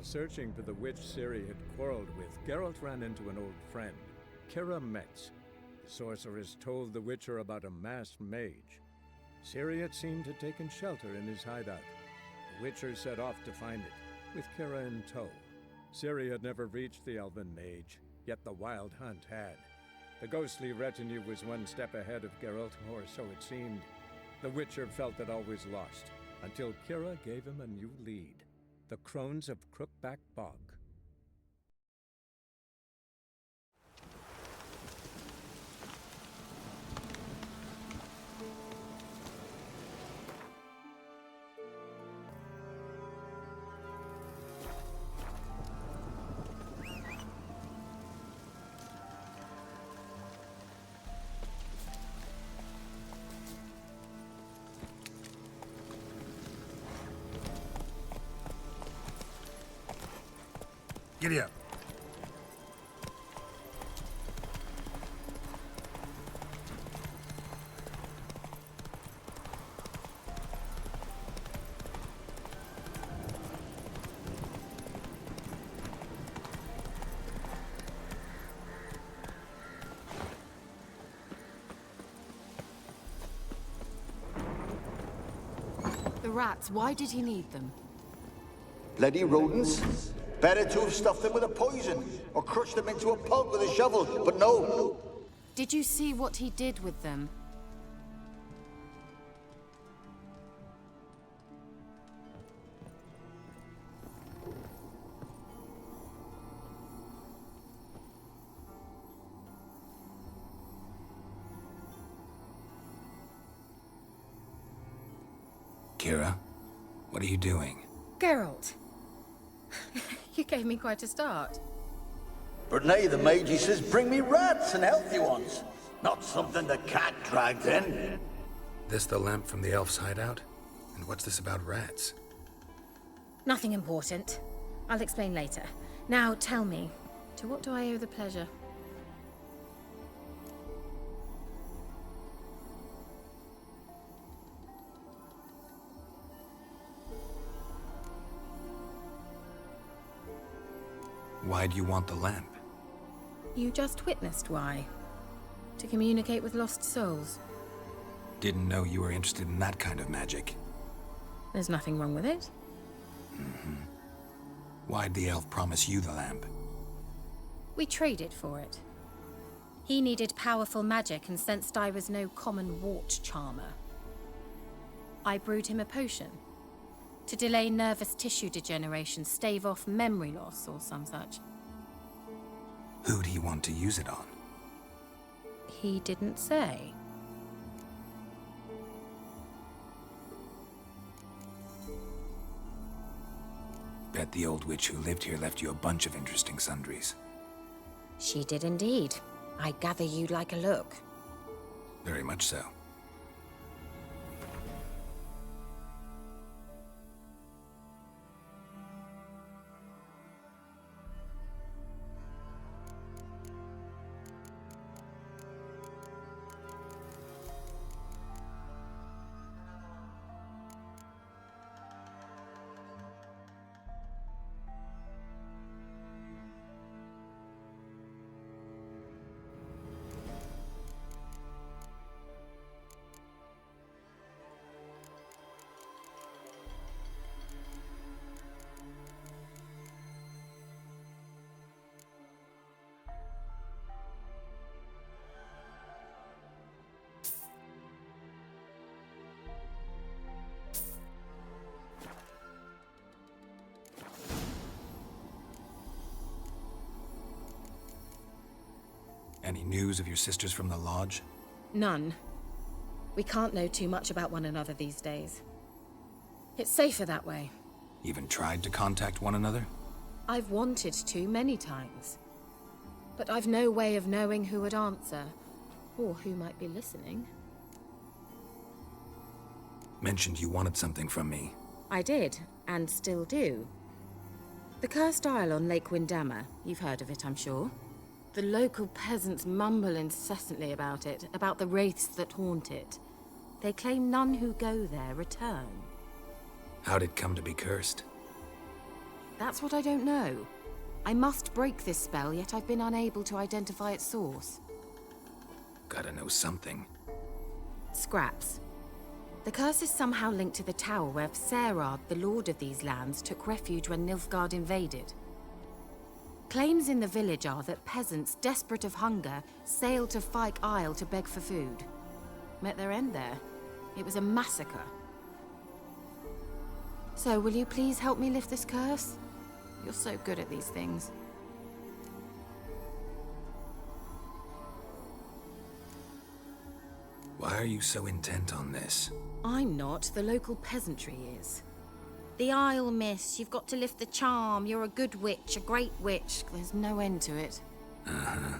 While searching for the witch Ciri had quarreled with, Geralt ran into an old friend, Kira Metz. The sorceress told the Witcher about a masked mage. Ciri, it seemed, had taken shelter in his hideout. The Witcher set off to find it, with Kira in tow. Ciri had never reached the elven mage, yet the wild hunt had. The ghostly retinue was one step ahead of Geralt, or so it seemed. The Witcher felt that all was lost, until Kira gave him a new lead. The Crones of Crookback Bog. Giddy up. The rats, why did he need them? Bloody rodents. Better to have stuffed them with a poison, or crushed them into a pulp with a shovel, but no. Did you see what he did with them? Kira, what are you doing? Geralt! You gave me quite a start. But nay, the mage, he says, bring me rats and healthy ones. Not something the cat dragged in. This the lamp from the elf's hideout? And what's this about rats? Nothing important. I'll explain later. Now tell me, to what do I owe the pleasure? Why do you want the lamp? You just witnessed why. To communicate with lost souls. Didn't know you were interested in that kind of magic. There's nothing wrong with it. Why'd the elf promise you the lamp? We traded for it. He needed powerful magic and sensed I was no common wart charmer. I brewed him a potion. To delay nervous tissue degeneration, stave off memory loss or some such. Who'd he want to use it on? He didn't say. Bet the old witch who lived here left you a bunch of interesting sundries. She did indeed. I gather you'd like a look. Very much so. Any news of your sisters from the lodge? None. We can't know too much about one another these days. It's safer that way. Even tried to contact one another? I've wanted to many times. But I've no way of knowing who would answer, or who might be listening. Mentioned you wanted something from me. I did, and still do. The Cursed Isle on Lake Windammer. You've heard of it, I'm sure. The local peasants mumble incessantly about it, about the wraiths that haunt it. They claim none who go there return. How'd it come to be cursed? That's what I don't know. I must break this spell, yet I've been unable to identify its source. Gotta know something. Scraps. The curse is somehow linked to the tower where Serad, the lord of these lands, took refuge when Nilfgaard invaded. Claims in the village are that peasants, desperate of hunger, sailed to Fyke Isle to beg for food. Met their end there. It was a massacre. So, will you please help me lift this curse? You're so good at these things. Why are you so intent on this? I'm not. The local peasantry is. The Isle, miss. You've got to lift the charm. You're a good witch, a great witch. There's no end to it. Uh-huh.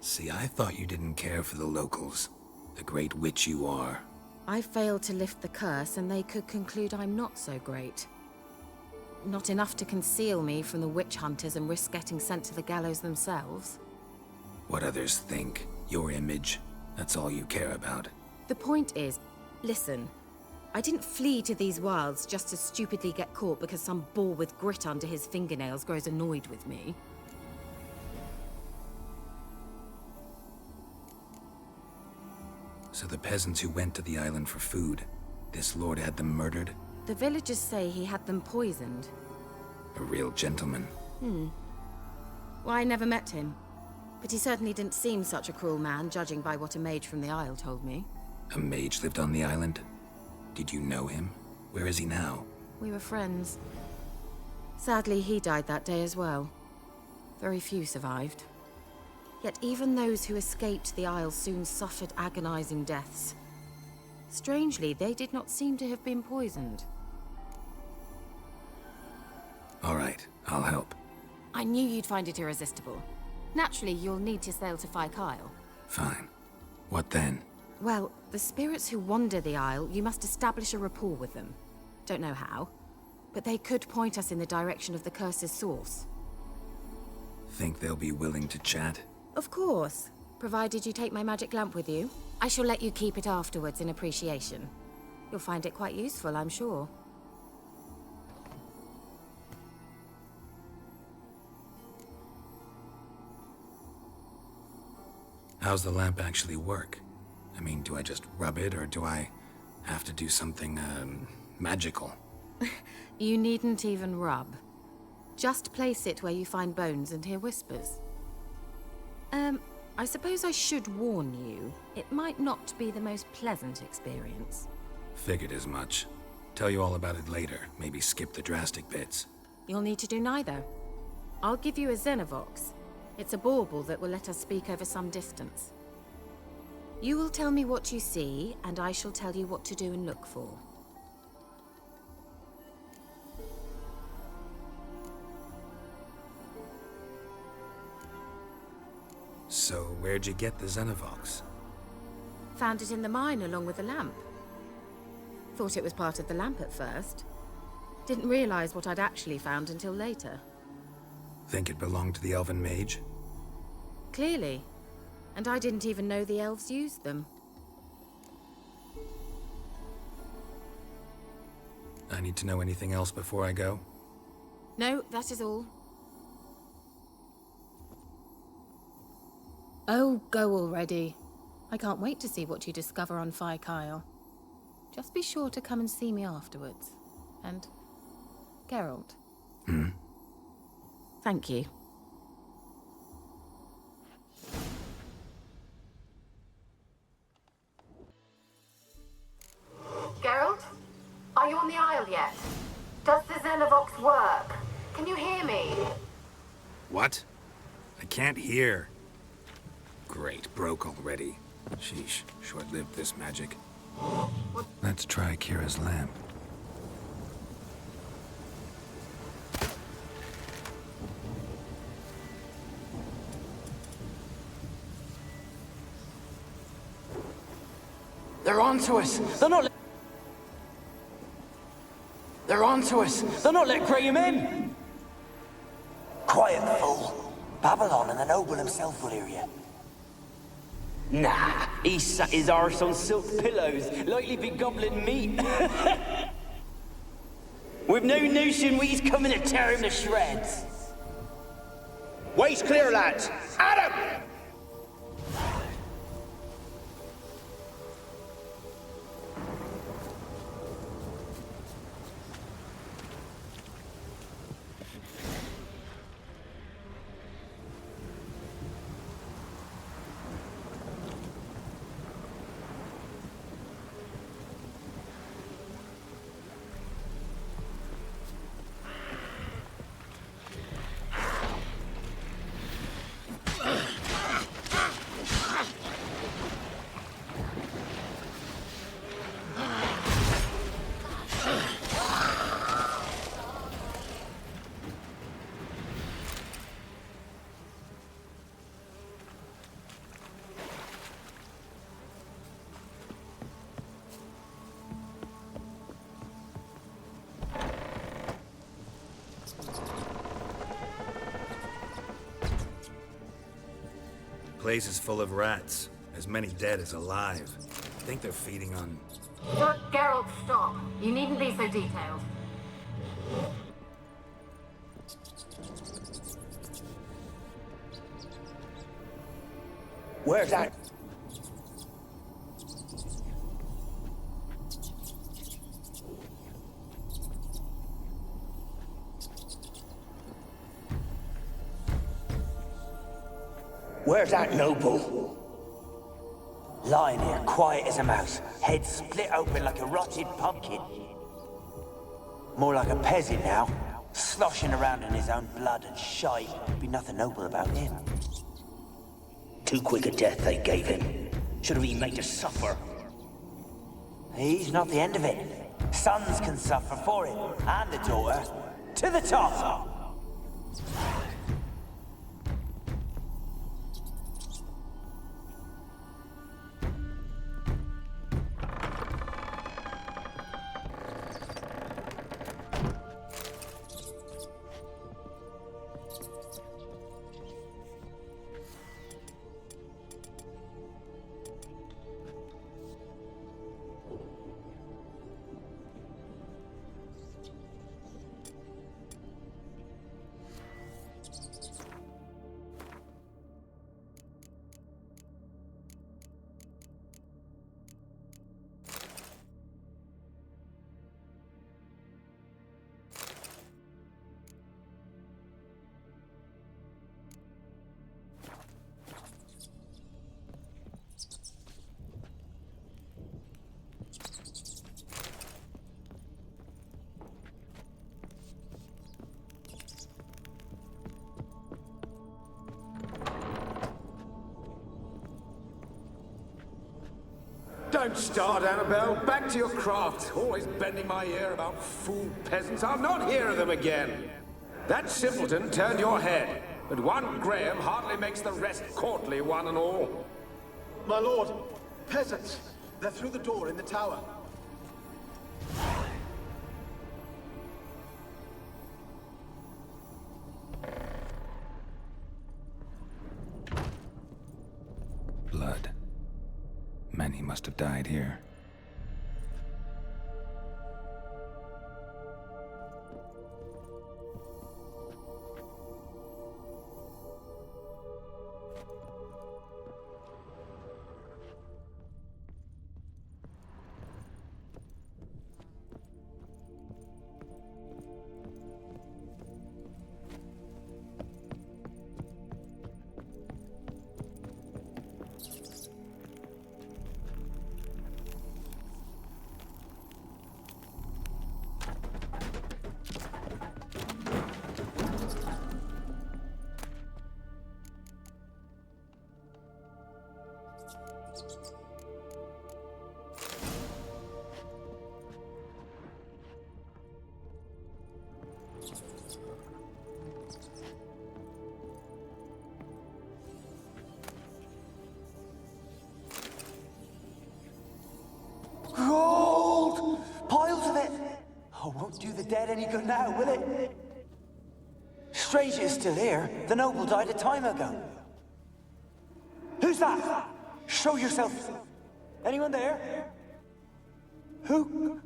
See, I thought you didn't care for the locals. The great witch you are. I failed to lift the curse, and they could conclude I'm not so great. Not enough to conceal me from the witch hunters and risk getting sent to the gallows themselves. What others think, your image, that's all you care about. The point is, listen, I didn't flee to these wilds just to stupidly get caught because some boar with grit under his fingernails grows annoyed with me. So the peasants who went to the island for food, this lord had them murdered? The villagers say he had them poisoned. A real gentleman. Well, I never met him. But he certainly didn't seem such a cruel man, judging by what a mage from the Isle told me. A mage lived on the island? Did you know him? Where is he now? We were friends. Sadly, he died that day as well. Very few survived. Yet even those who escaped the Isle soon suffered agonizing deaths. Strangely, they did not seem to have been poisoned. All right, I'll help. I knew you'd find it irresistible. Naturally, you'll need to sail to Fyke Isle. Fine. What then? Well, the spirits who wander the Isle, you must establish a rapport with them. Don't know how, but they could point us in the direction of the curse's source. Think they'll be willing to chat? Of course, provided you take my magic lamp with you. I shall let you keep it afterwards in appreciation. You'll find it quite useful, I'm sure. How's the lamp actually work? I mean, do I just rub it, or do I have to do something, magical? You needn't even rub. Just place it where you find bones and hear whispers. I suppose I should warn you, it might not be the most pleasant experience. Figured as much. Tell you all about it later, maybe skip the drastic bits. You'll need to do neither. I'll give you a Xenovox. It's a bauble that will let us speak over some distance. You will tell me what you see, and I shall tell you what to do and look for. So, where'd you get the Xenovox? Found it in the mine along with the lamp. Thought it was part of the lamp at first. Didn't realize what I'd actually found until later. Think it belonged to the elven mage? Clearly. And I didn't even know the elves used them. I need to know anything else before I go? No, that is all. Oh, go already. I can't wait to see what you discover on Fyke Isle. Just be sure to come and see me afterwards. And Geralt. Thank you. Geralt? Are you on the Isle yet? Does the Xenovox work? Can you hear me? What? I can't hear. Great, broke already. Sheesh, short-lived this magic. Let's try Kira's lamp. They're onto us! They're not letting Graham in! Quiet, fool. Babylon and the noble himself will hear you. Nah, he sat his arse on silk pillows, likely be gobbling meat. With no notion we's coming to tear him to shreds. Waist clear, lads. At him! Place is full of rats. As many dead as alive. I think they're feeding on... Geralt, stop. You needn't be so detailed. Where's that? Where's that noble? Lying here, quiet as a mouse, head split open like a rotted pumpkin. More like a peasant now, sloshing around in his own blood and shite. Be nothing noble about him. Too quick a death they gave him. Should have been made to suffer. He's not the end of it. Sons can suffer for it, and the daughter. To the top! Don't start, Annabelle. Back to your craft. Always bending my ear about fool peasants. I'll not hear of them again. That simpleton turned your head, but one Graham hardly makes the rest courtly, one and all. My lord, peasants. They're through the door in the tower. Blood. Many must have died here. Gold! Piles of it! Oh, won't do the dead any good now, will it? Strange it's still here. The noble died a time ago. Who's that? Show yourself. Anyone there? Who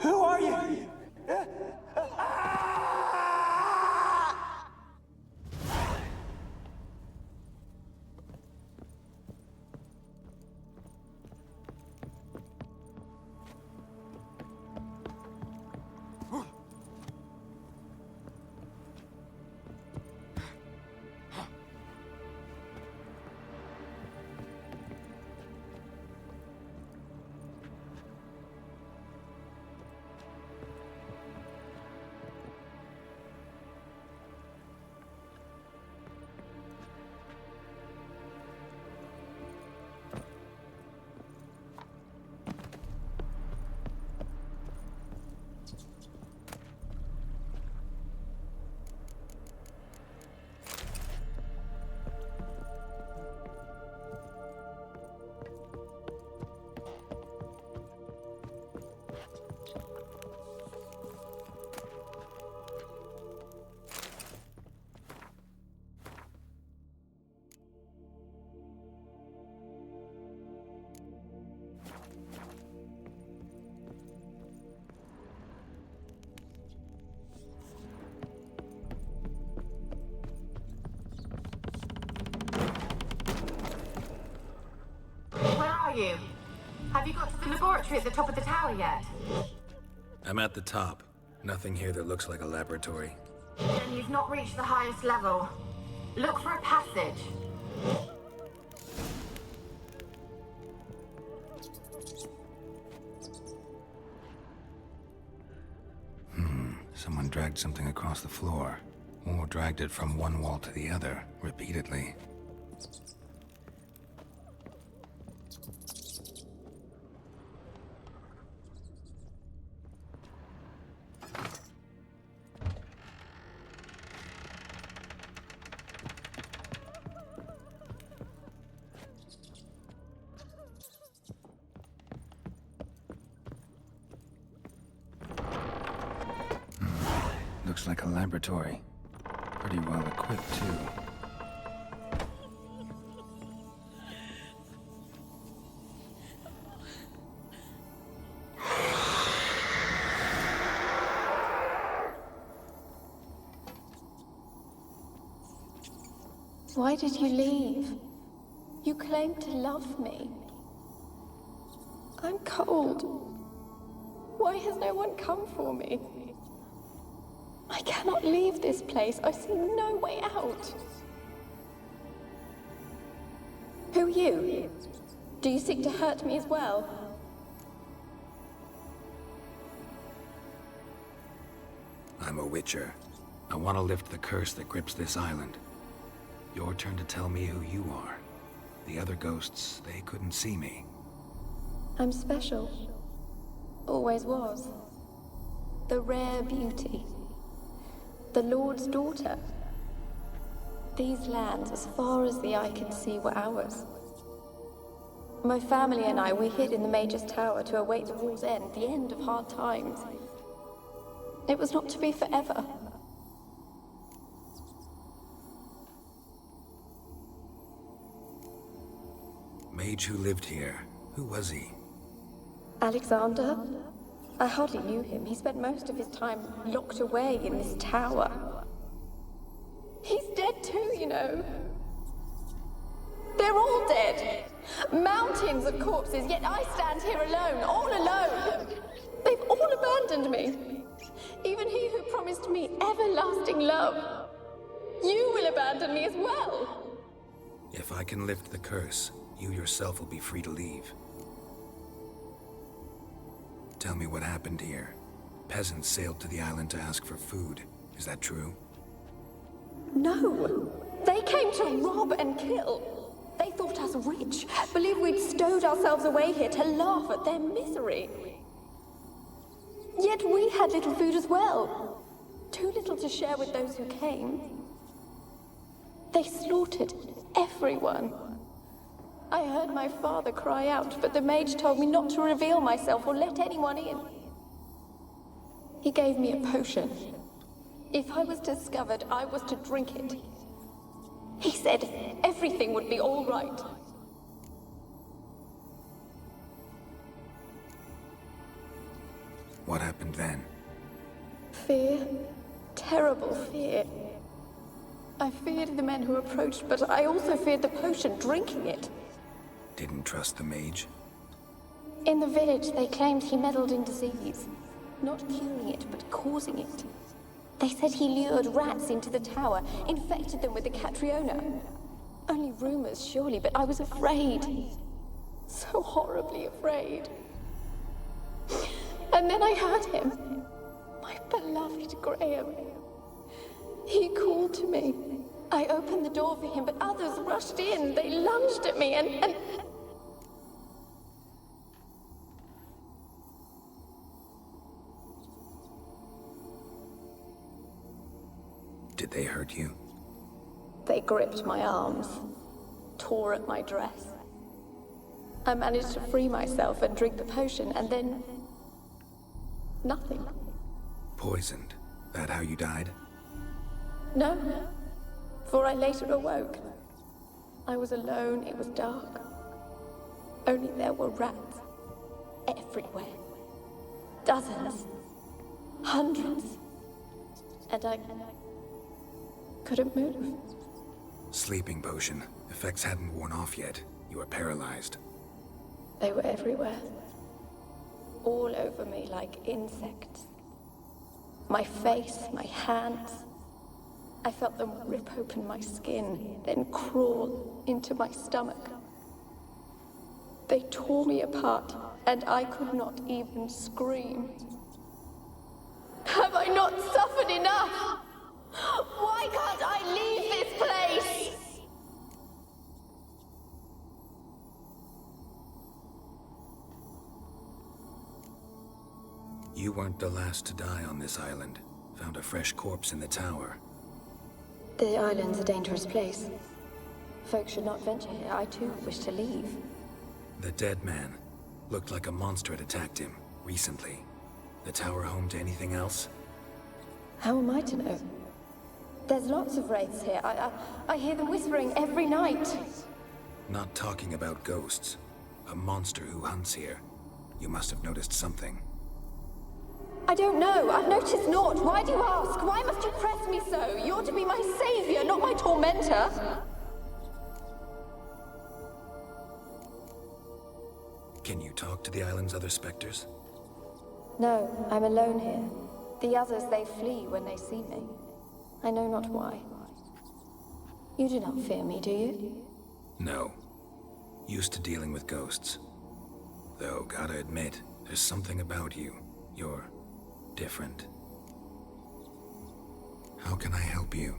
are you? are you? Have you got to the laboratory at the top of the tower yet? I'm at the top. Nothing here that looks like a laboratory. Then you've not reached the highest level. Look for a passage. Someone dragged something across the floor, or dragged it from one wall to the other, repeatedly. Looks like a laboratory. Pretty well equipped, too. Why did you leave? You claimed to love me. I'm cold. Why has no one come for me? I cannot leave this place. I see no way out. Who are you? Do you seek to hurt me as well? I'm a witcher. I want to lift the curse that grips this island. Your turn to tell me who you are. The other ghosts, they couldn't see me. I'm special. Always was. The rare beauty. The Lord's daughter. These lands, as far as the eye can see, were ours. My family and I, we hid in the Mage's Tower to await the war's end, the end of hard times. It was not to be forever. Mage who lived here. Who was he? Alexander? I hardly knew him. He spent most of his time locked away in this tower. He's dead too, you know. They're all dead. Mountains of corpses, yet I stand here alone, all alone. They've all abandoned me. Even he who promised me everlasting love. You will abandon me as well. If I can lift the curse, you yourself will be free to leave. Tell me what happened here. Peasants sailed to the island to ask for food. Is that true? No. They came to rob and kill. They thought us rich, believed we'd stowed ourselves away here to laugh at their misery. Yet we had little food as well. Too little to share with those who came. They slaughtered everyone. I heard my father cry out, but the mage told me not to reveal myself or let anyone in. He gave me a potion. If I was discovered, I was to drink it. He said everything would be all right. What happened then? Fear. Terrible fear. I feared the men who approached, but I also feared the potion, drinking it. Didn't trust the mage? In the village, they claimed he meddled in disease. Not curing it, but causing it. They said he lured rats into the tower, infected them with the Catriona. Only rumors, surely, but I was afraid. So horribly afraid. And then I heard him. My beloved Graham. He called to me. I opened the door for him, but others rushed in. They lunged at me and... Did they hurt you? They gripped my arms, tore at my dress. I managed to free myself and drink the potion, and then... nothing. Poisoned? That how you died? No, for I later awoke. I was alone, it was dark. Only there were rats. Everywhere. Dozens. Hundreds. And I couldn't move. Sleeping potion. Effects hadn't worn off yet. You were paralyzed. They were everywhere. All over me like insects. My face, my hands. I felt them rip open my skin, then crawl into my stomach. They tore me apart, and I could not even scream. Have I not suffered enough? Why can't I leave this place? You weren't the last to die on this island. Found a fresh corpse in the tower. The island's a dangerous place. Folks should not venture here. I too wish to leave. The dead man. Looked like a monster had attacked him, recently. The tower home to anything else? How am I to know? There's lots of wraiths here. I hear them whispering every night. Not talking about ghosts. A monster who hunts here. You must have noticed something. I don't know. I've noticed naught. Why do you ask? Why must you press me so? You're to be my savior, not my tormentor. Can you talk to the island's other specters? No, I'm alone here. The others, they flee when they see me. I know not why. You do not fear me, do you? No. Used to dealing with ghosts. Though, gotta admit, there's something about you. You're different. How can I help you?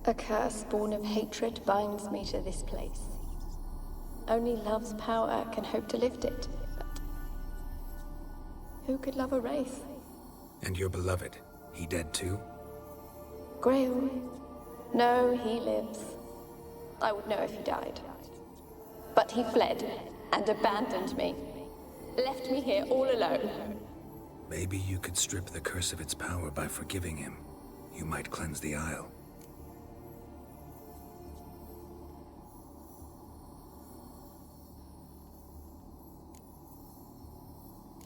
A curse born of hatred binds me to this place. Only love's power can hope to lift it. But who could love a wraith? And your beloved, he dead too? Grail? No, he lives. I would know if he died. But he fled and abandoned me. Left me here all alone. Maybe you could strip the curse of its power by forgiving him. You might cleanse the Isle.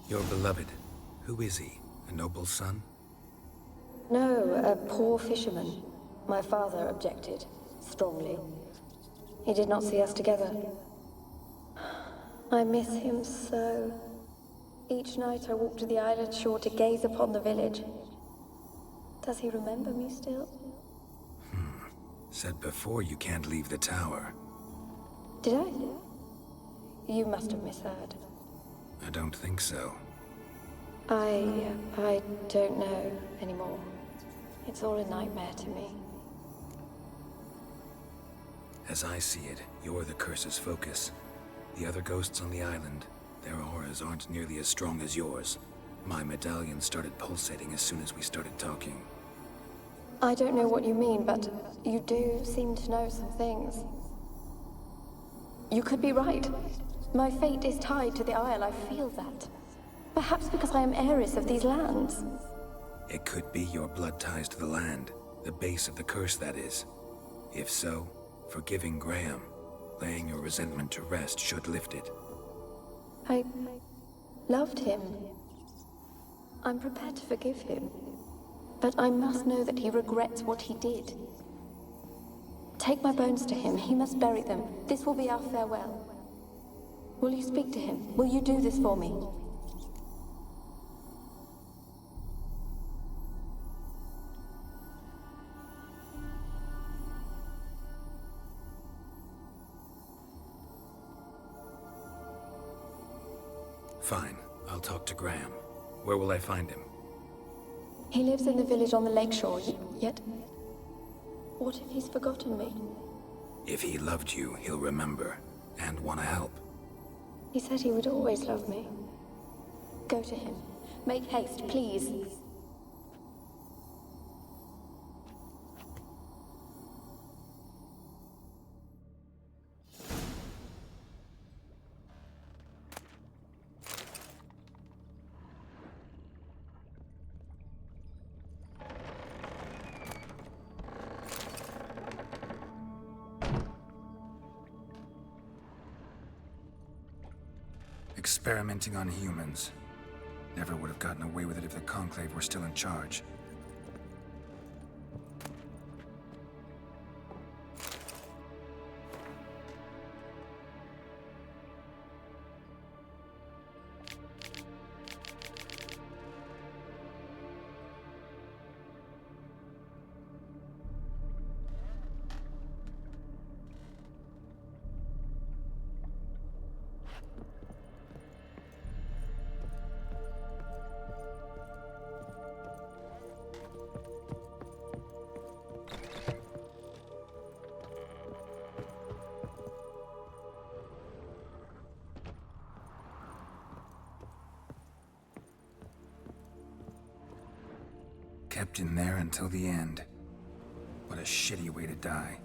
Your beloved, who is he? A noble son? No, a poor fisherman. My father objected, strongly. He did not see us together. I miss him so. Each night I walk to the island shore to gaze upon the village. Does he remember me still? Said before you can't leave the tower. Did I? You must have misheard. I don't think so. I don't know anymore. It's all a nightmare to me. As I see it, you're the curse's focus. The other ghosts on the island, their auras aren't nearly as strong as yours. My medallion started pulsating as soon as we started talking. I don't know what you mean, but you do seem to know some things. You could be right. My fate is tied to the Isle, I feel that. Perhaps because I am heiress of these lands. It could be your blood ties to the land, the base of the curse, that is. If so, forgiving Graham, laying your resentment to rest should lift it. I loved him. I'm prepared to forgive him. But I must know that he regrets what he did. Take my bones to him. He must bury them. This will be our farewell. Will you speak to him? Will you do this for me? Fine. I'll talk to Graham. Where will I find him? He lives in the village on the lakeshore, yet... What if he's forgotten me? If he loved you, he'll remember, and want to help. He said he would always love me. Go to him. Make haste, please. Experimenting on humans. Never would have gotten away with it if the Conclave were still in charge. Kept in there until the end. What a shitty way to die.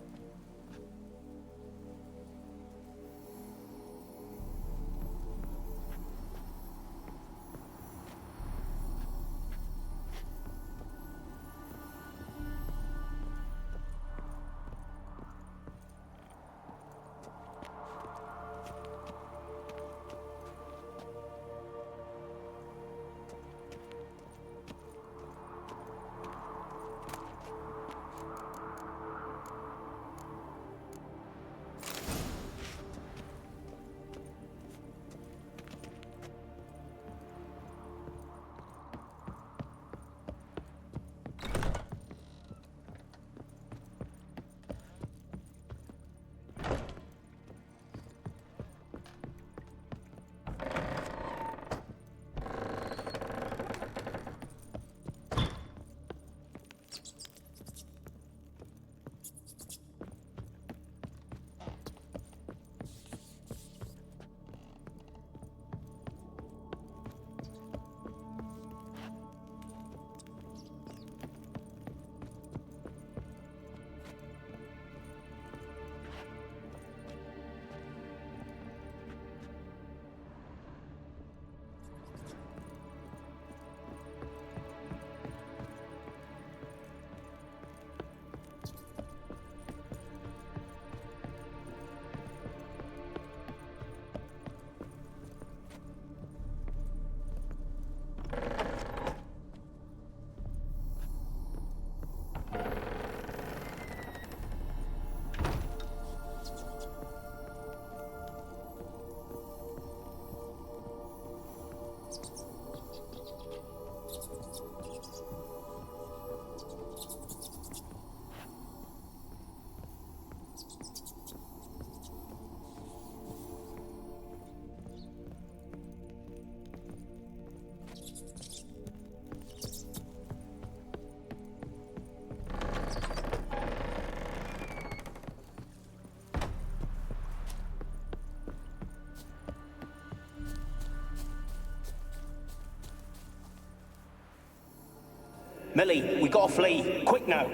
Millie, we gotta flee. Quick now.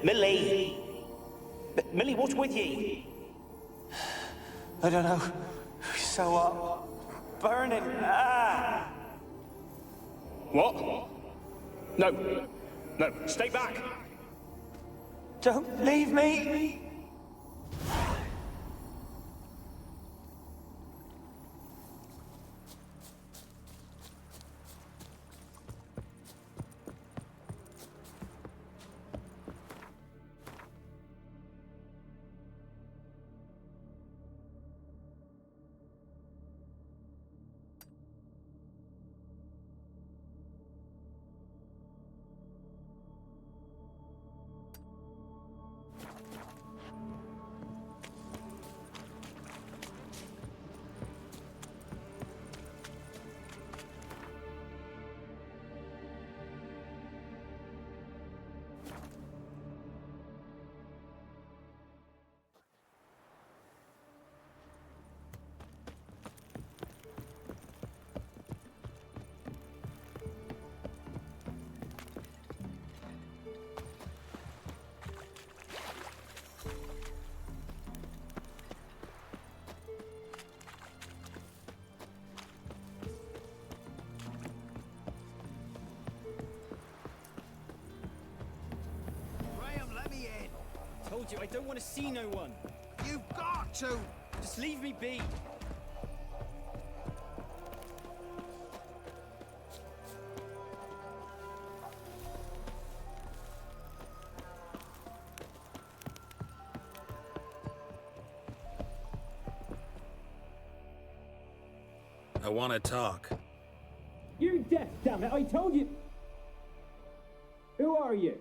Millie! Millie, what's with ye? I don't know. So burning. Ah! What? No. No, stay back. Don't leave me. Told you, I don't want to see no one. You've got to! Just leave me be. I want to talk. You're deaf, damn it! I told you. Who are you?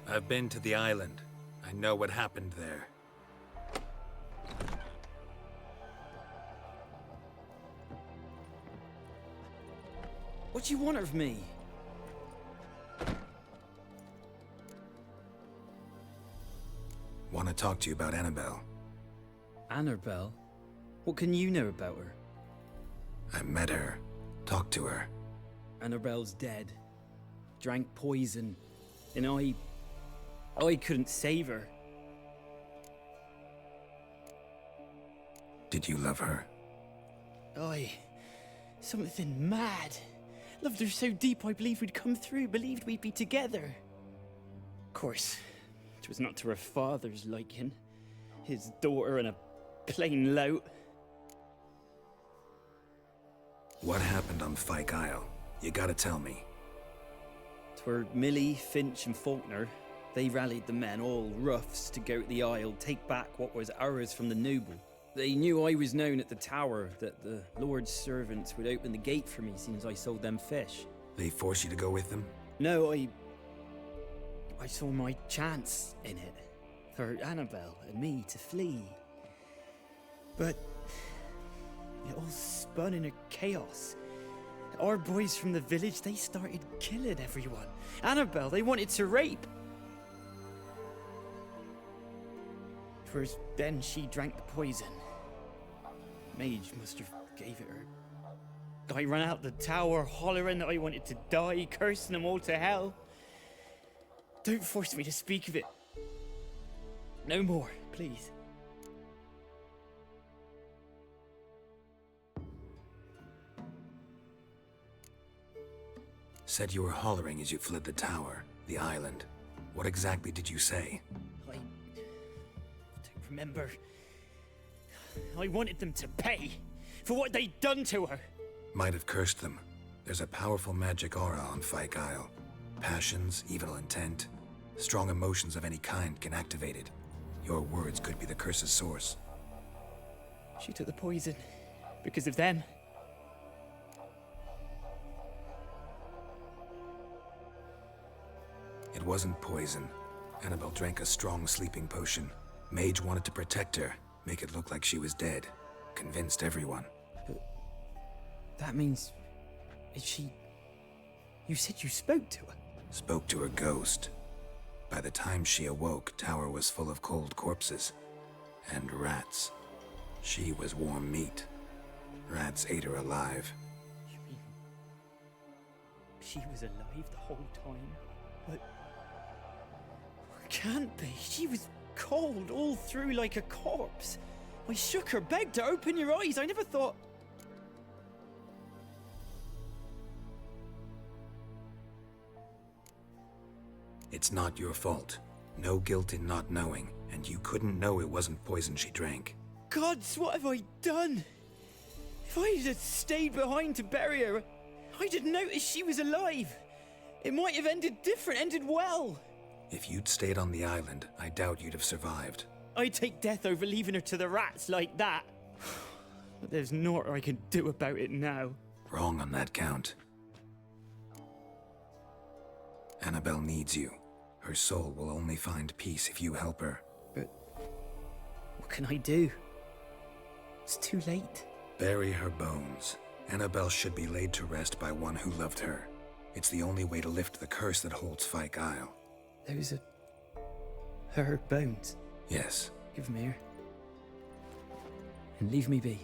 I've been to the island. I know what happened there. What do you want of me? Want to talk to you about Annabelle. Annabelle? What can you know about her? I met her, talked to her. Annabelle's dead. Drank poison. And I couldn't save her. Did you love her? Something mad. Loved her so deep I believed we'd come through, believed we'd be together. Of course, it was not to her father's liking. His daughter and a plain lout. What happened on Fyke Isle? You gotta tell me. 'Twere Millie, Finch and Faulkner. They rallied the men, all roughs, to go to the Isle, take back what was ours from the noble. They knew I was known at the tower, that the Lord's servants would open the gate for me as soon as I sold them fish. They forced you to go with them? No, I saw my chance in it. For Annabelle and me to flee. But it all spun in a chaos. Our boys from the village, they started killing everyone. Annabelle, they wanted to rape. First, then she drank the poison. Mage must have gave it her. I ran out the tower, hollering that I wanted to die, cursing them all to hell. Don't force me to speak of it. No more, please. Said you were hollering as you fled the tower, the island. What exactly did you say? I don't remember. I wanted them to pay for what they'd done to her. Might have cursed them. There's a powerful magic aura on Fyke Isle. Passions, evil intent, strong emotions of any kind can activate it. Your words could be the curse's source. She took the poison because of them. It wasn't poison. Annabelle drank a strong sleeping potion. Mage wanted to protect her, make it look like she was dead. Convinced everyone. But that means... is she... You said you spoke to her? Spoke to her ghost. By the time she awoke, tower was full of cold corpses. And rats. She was warm meat. Rats ate her alive. You mean... she was alive the whole time? But... can't be. She was cold all through like a corpse. I shook her, begged her, open your eyes. I never thought... It's not your fault. No guilt in not knowing, and you couldn't know it wasn't poison she drank. Gods, what have I done? If I had stayed behind to bury her, I'd have noticed she was alive. It might have ended different, ended well. If you'd stayed on the island, I doubt you'd have survived. I'd take death over leaving her to the rats like that. But there's naught I can do about it now. Wrong on that count. Annabelle needs you. Her soul will only find peace if you help her. But what can I do? It's too late. Bury her bones. Annabelle should be laid to rest by one who loved her. It's the only way to lift the curse that holds Fyke Isle. Those are... her bones? Yes. Give them here. And leave me be.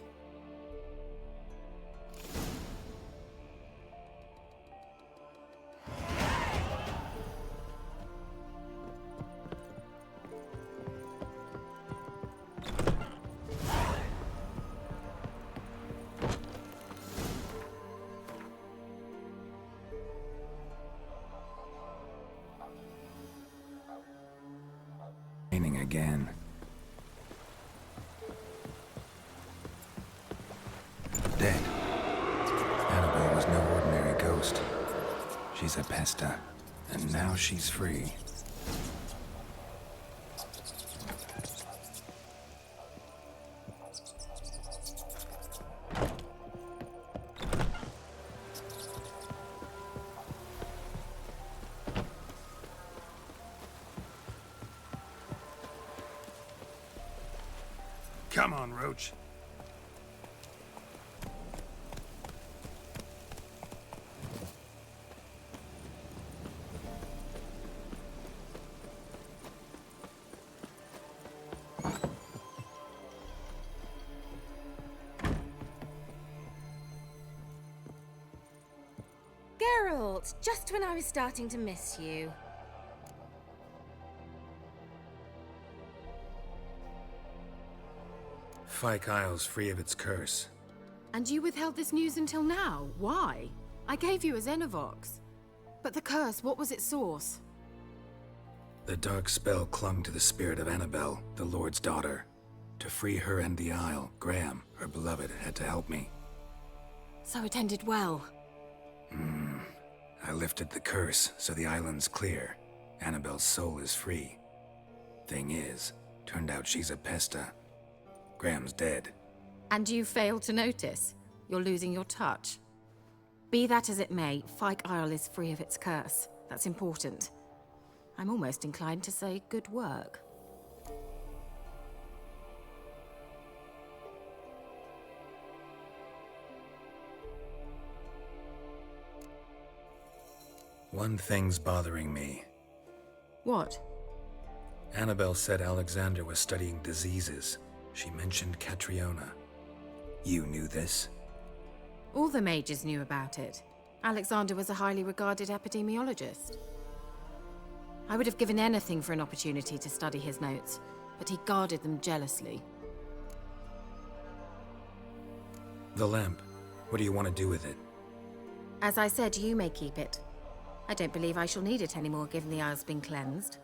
Again. Dead. Annabelle was no ordinary ghost. She's a pesta, and now she's free. Come on, Roach. fault, just when I was starting to miss you. Fyke Isle's free of its curse. And you withheld this news until now? Why? I gave you a Xenovox. But the curse, what was its source? The dark spell clung to the spirit of Annabelle, the Lord's daughter. To free her and the Isle, Graham, her beloved, had to help me. So it ended well. I lifted the curse, so the island's clear. Annabelle's soul is free. Thing is, turned out she's a pesta. Graham's dead. And you failed to notice? You're losing your touch. Be that as it may, Fyke Isle is free of its curse. That's important. I'm almost inclined to say good work. One thing's bothering me. What? Annabelle said Alexander was studying diseases. She mentioned Catriona. You knew this? All the mages knew about it. Alexander was a highly regarded epidemiologist. I would have given anything for an opportunity to study his notes, but he guarded them jealously. The lamp. What do you want to do with it? As I said, you may keep it. I don't believe I shall need it anymore, given the Isle's been cleansed.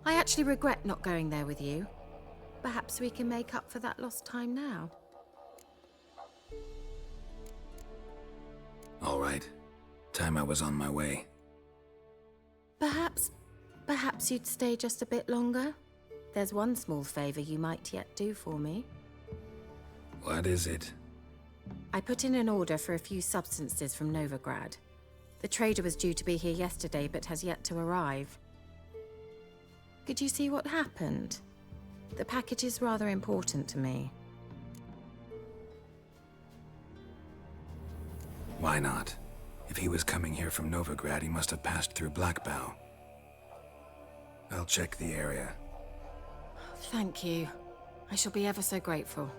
I actually regret not going there with you. Perhaps we can make up for that lost time now. All right. Time I was on my way. Perhaps you'd stay just a bit longer? There's one small favor you might yet do for me. What is it? I put in an order for a few substances from Novigrad. The trader was due to be here yesterday, but has yet to arrive. Could you see what happened? The package is rather important to me. Why not? If he was coming here from Novigrad, he must have passed through Blackbow. I'll check the area. Thank you. I shall be ever so grateful.